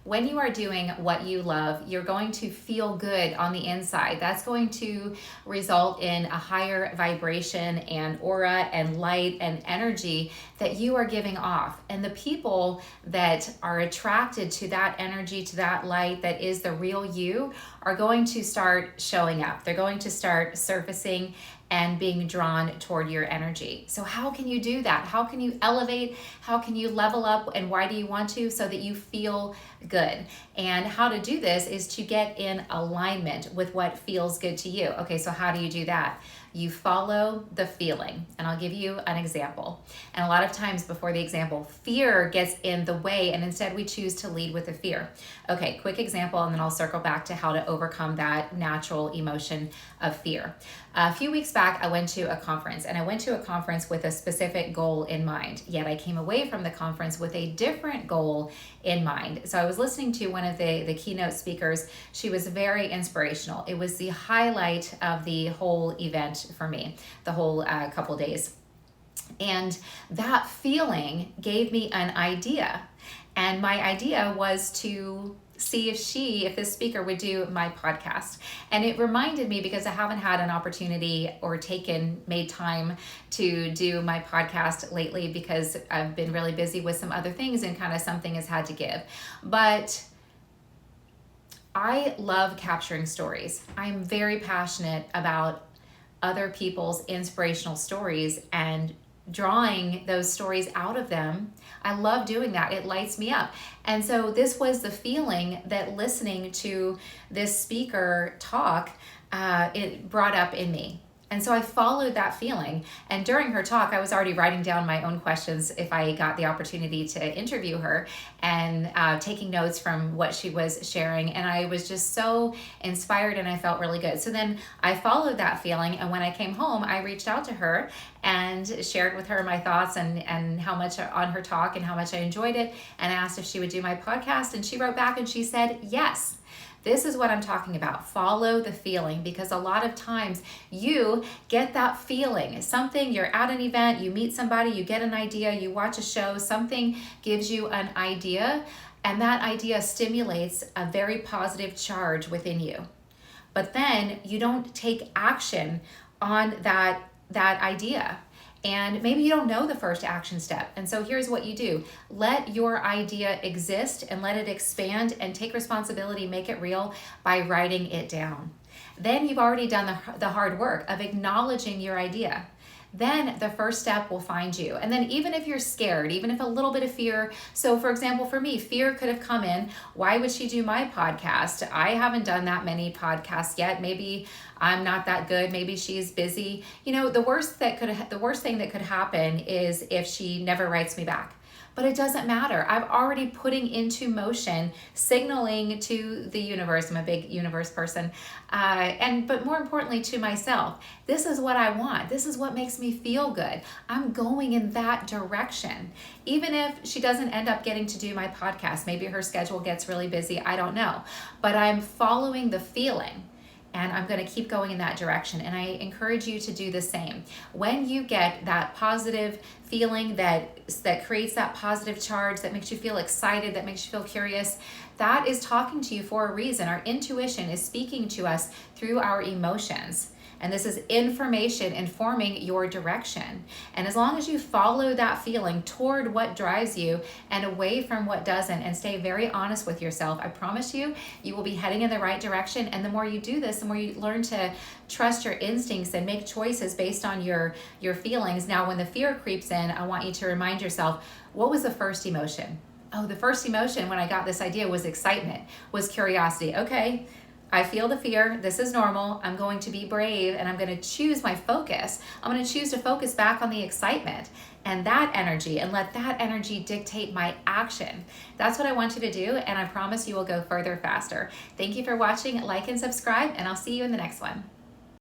When you are doing what you love, you're going to feel good on the inside. That's going to result in a higher vibration and aura and light and energy that you are giving off. And the people that are attracted to that energy, to that light that is the real you, are going to start showing up. They're going to start surfacing and being drawn toward your energy. So how can you do that? How can you elevate? How can you level up? And why do you want to? So that you feel good. And how to do this is to get in alignment with what feels good to you. Okay, so how do you do that? You follow the feeling. And I'll give you an example. And a lot of times before the example, fear gets in the way, and instead we choose to lead with the fear. Okay, quick example, and then I'll circle back to how to overcome that natural emotion of fear. A few weeks back, I went to a conference, and I went to a conference with a specific goal in mind, yet I came away from the conference with a different goal in mind. So I was listening to one of the keynote speakers. She was very inspirational. It was the highlight of the whole event for me, the whole couple days. And that feeling gave me an idea. And my idea was to see if this speaker would do my podcast. And it reminded me, because I haven't had an opportunity or made time to do my podcast lately, because I've been really busy with some other things and kind of something has had to give. But I love capturing stories. I'm very passionate about other people's inspirational stories and drawing those stories out of them. I love doing that. It lights me up. And so this was the feeling that listening to this speaker talk, it brought up in me. And so I followed that feeling. And during her talk, I was already writing down my own questions if I got the opportunity to interview her, and taking notes from what she was sharing. And I was just so inspired, and I felt really good. So then I followed that feeling. And when I came home, I reached out to her and shared with her my thoughts and how much on her talk and how much I enjoyed it, and asked if she would do my podcast. And she wrote back and she said, yes. This is what I'm talking about. Follow the feeling, because a lot of times you get that feeling. Something, you're at an event, you meet somebody, you get an idea, you watch a show, something gives you an idea, and that idea stimulates a very positive charge within you. But then you don't take action on that idea. And maybe you don't know the first action step. And so here's what you do. Let your idea exist and let it expand, and take responsibility, make it real by writing it down. Then you've already done the hard work of acknowledging your idea. Then the first step will find you. And then even if you're scared, even if a little bit of fear, so for example, for me, fear could have come in. Why would she do my podcast? I haven't done that many podcasts yet. Maybe I'm not that good. Maybe she's busy. The worst thing that could happen is if she never writes me back. But it doesn't matter. I'm already putting into motion, signaling to the universe. I'm a big universe person. But more importantly to myself, this is what I want. This is what makes me feel good. I'm going in that direction. Even if she doesn't end up getting to do my podcast, maybe her schedule gets really busy, I don't know. But I'm following the feeling. And I'm going to keep going in that direction. And I encourage you to do the same. When you get that positive feeling that creates that positive charge, that makes you feel excited, that makes you feel curious, that is talking to you for a reason. Our intuition is speaking to us through our emotions. And this is information informing your direction. And as long as you follow that feeling toward what drives you and away from what doesn't, and stay very honest with yourself, I promise you, you will be heading in the right direction. And the more you do this, the more you learn to trust your instincts and make choices based on your feelings. Now, when the fear creeps in, I want you to remind yourself, what was the first emotion? Oh, the first emotion when I got this idea was excitement, was curiosity. Okay, I feel the fear. This is normal. I'm going to be brave, and I'm going to choose my focus. I'm going to choose to focus back on the excitement and that energy, and let that energy dictate my action. That's what I want you to do, and I promise you will go further faster. Thank you for watching. Like and subscribe, and I'll see you in the next one.